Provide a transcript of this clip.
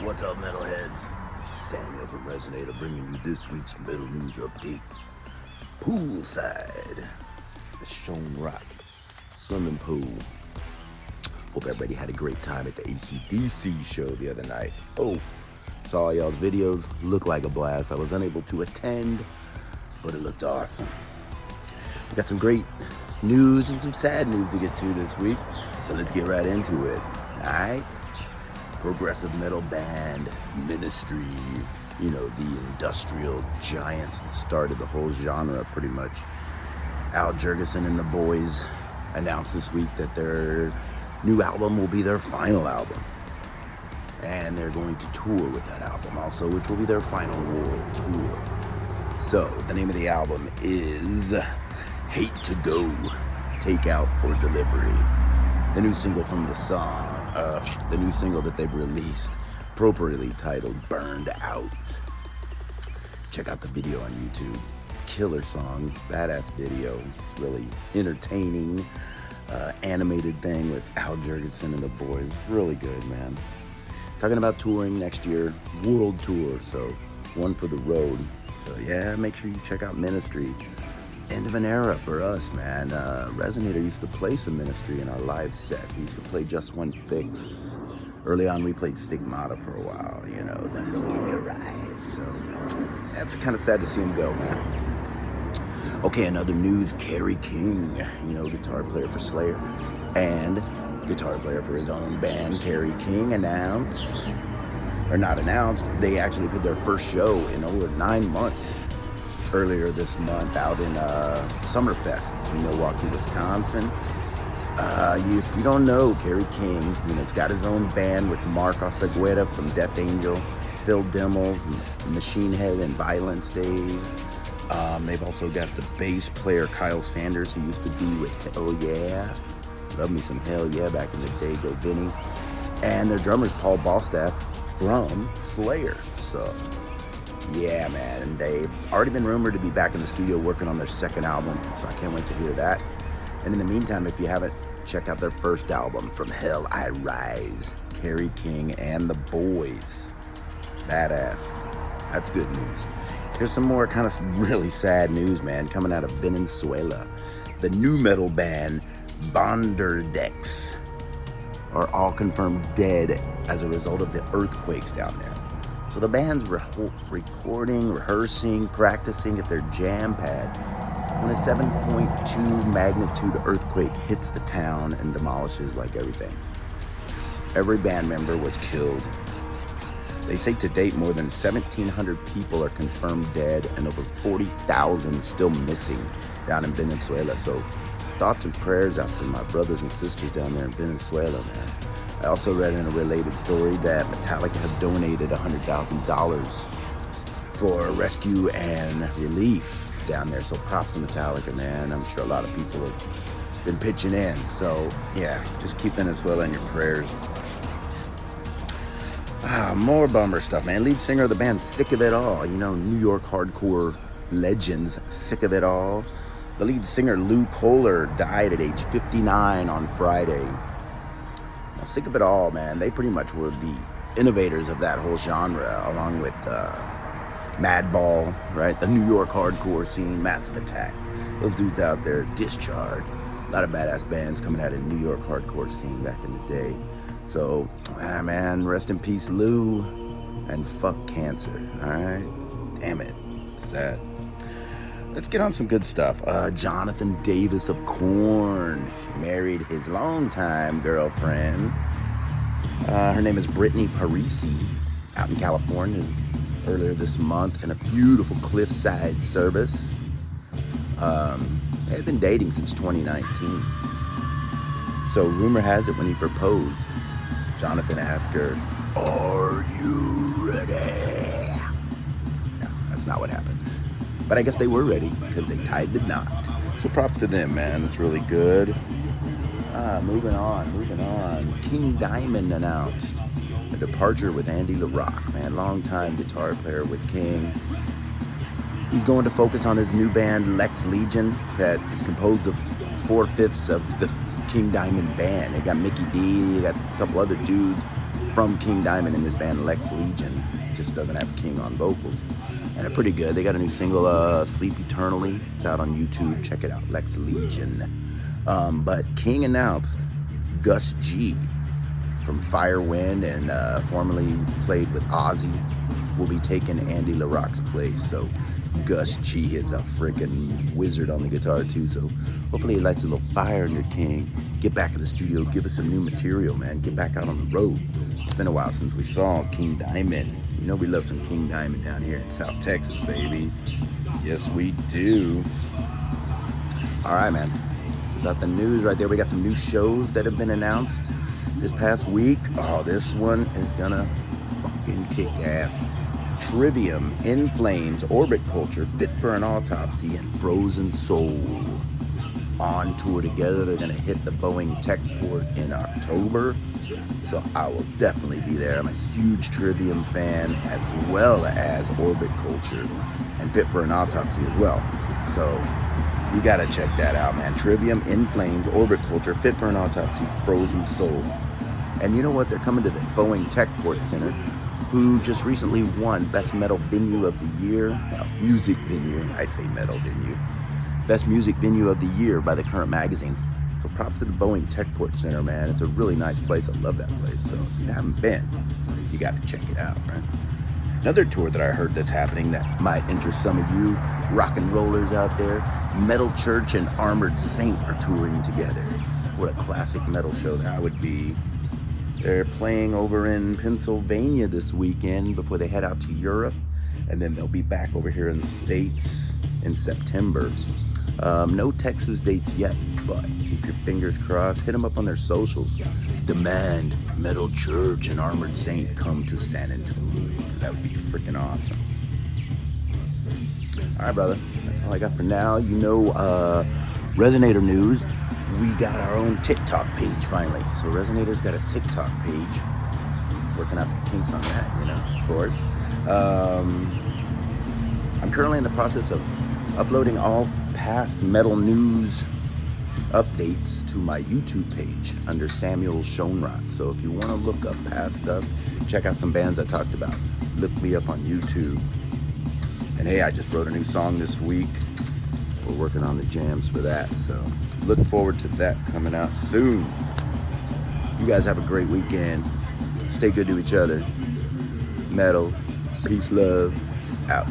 What's up, metalheads? Samuel from Resonator bringing you this week's metal news update. Poolside, the Stone Rock swimming pool. Hope everybody had a great time at the AC/DC show the other night. Oh, saw y'all's videos. Looked like a blast. I was unable to attend, but it looked awesome. We got some great news and some sad news to get to this week, so let's get right into it. Alright? Progressive metal band Ministry, you know, the industrial giants that started the whole genre pretty much. Al Jourgensen and the boys announced this week that their new album will be their final album, and they're going to tour with that album also, which will be their final world tour. So the name of the album is Hate to Go, Takeout or Delivery. The new single from the song, the new single that they've released, appropriately titled Burned Out. Check out the video on YouTube. Killer song, badass video. It's really entertaining, animated thing with Al Jourgensen and the boys. It's really good, man. Talking about touring next year, world tour, so one for the road. So yeah, make sure you check out Ministry. End of an era for us, man. Resonator used to play some Ministry in our live set. We used to play Just One Fix. Early on, we played Stigmata for a while, you know, the look in your eyes. So that's kind of sad to see him go, man. Okay, another news, Kerry King, you know, guitar player for Slayer and guitar player for his own band, Kerry King, announced, or not announced, they actually put their first show in over 9 months earlier this month out in Summerfest in Milwaukee, Wisconsin. If you don't know, Kerry King, you know, he's got his own band with Mark Osaguera from Death Angel, Phil Dimmel from Machine Head and Violence Days. They've also got the bass player Kyle Sanders, who used to be with Hell Yeah. Love me some Hell Yeah back in the day, go Vinny. And their drummer's Paul Ballstaff from Slayer. So yeah, man, and they've already been rumored to be back in the studio working on their second album, so I can't wait to hear that. And in the meantime, if you haven't checked out their first album, From Hell I Rise, Kerry King and the Boys. Badass. That's good news. Here's some more kind of really sad news, man, coming out of Venezuela. The new metal band Vonderdex are all confirmed dead as a result of the earthquakes down there. So the band's recording, rehearsing, practicing at their jam pad when a 7.2 magnitude earthquake hits the town and demolishes like everything. Every band member was killed. They say to date more than 1,700 people are confirmed dead and over 40,000 still missing down in Venezuela. So thoughts and prayers out to my brothers and sisters down there in Venezuela, man. I also read in a related story that Metallica have donated $100,000 for rescue and relief down there. So props to Metallica, man. I'm sure a lot of people have been pitching in. So yeah, just keep Venezuela in your prayers. More bummer stuff, man. Lead singer of the band Sick of It All, you know, New York hardcore legends, Sick of It All. The lead singer Lou Kohler died at age 59 on Friday. Now, Sick of It All, man, they pretty much were the innovators of that whole genre, along with Madball, right? The New York hardcore scene, Massive Attack. Those dudes out there, Discharge. A lot of badass bands coming out of the New York hardcore scene back in the day. So, man, rest in peace, Lou, and fuck cancer, all right? Damn it, sad. Let's get on some good stuff. Jonathan Davis of Korn married his longtime girlfriend. Her name is Brittany Parisi, out in California earlier this month in a beautiful cliffside service. They had been dating since 2019. So rumor has it when he proposed, Jonathan asked her, "Are you ready?" No, that's not what happened. But I guess they were ready because they tied the knot. So props to them, man. It's really good. Moving on. King Diamond announced a departure with Andy LaRock, man. Longtime guitar player with King. He's going to focus on his new band, Lex Legion, that is composed of 4/5 of the King Diamond band. They got Mickey D, they got a couple other dudes from King Diamond in this band, Lex Legion. Just doesn't have King on vocals. And they're pretty good. They got a new single, Sleep Eternally. It's out on YouTube. Check it out, Lex Legion. But King announced Gus G from Firewind and formerly played with Ozzy will be taking Andy LaRocque's place. So Gus G is a freaking wizard on the guitar too. So hopefully he lights a little fire in your King. Get back in the studio, give us some new material, man. Get back out on the road. It's been a while since we saw King Diamond. You know we love some King Diamond down here in South Texas, baby. Yes, we do. All right, man. Got the news right there. We got some new shows that have been announced this past week. Oh, this one is gonna fucking kick ass. Trivium, In Flames, Orbit Culture, Fit for an Autopsy, and Frozen Soul on tour together. They're gonna hit the Boeing Techport in October, so I will definitely be there. I'm a huge Trivium fan, as well as Orbit Culture and Fit for an Autopsy as well. So you gotta check that out, man. Trivium, In Flames, Orbit Culture, Fit for an Autopsy, Frozen Soul. And you know what? They're coming to the Boeing Techport Center, who just recently won Best Metal Venue of the Year. Well, music venue. I say metal venue. Best Music Venue of the Year by the Current Magazine. So props to the Boeing Techport Center, man. It's a really nice place. I love that place. So if you haven't been, you got to check it out, right? Another tour that I heard that's happening that might interest some of you rock and rollers out there. Metal Church and Armored Saint are touring together. What a classic metal show that would be. They're playing over in Pennsylvania this weekend before they head out to Europe, and then they'll be back over here in the States in September. No Texas dates yet, but keep your fingers crossed. Hit them up on their socials. Demand Metal Church and Armored Saint come to San Antonio. That would be freaking awesome. All right, brother. That's all I got for now. You know, Resonator news. We got our own TikTok page finally. So Resonator's got a TikTok page. Working out the kinks on that, you know, of course. I'm currently in the process of uploading all past metal news updates to my YouTube page under Samuel Schoenrott. So if you want to look up past stuff, check out some bands I talked about. Look me up on YouTube. And hey, I just wrote a new song this week. We're working on the jams for that, so look forward to that coming out soon. You guys have a great weekend. Stay good to each other. Metal, peace, love, out.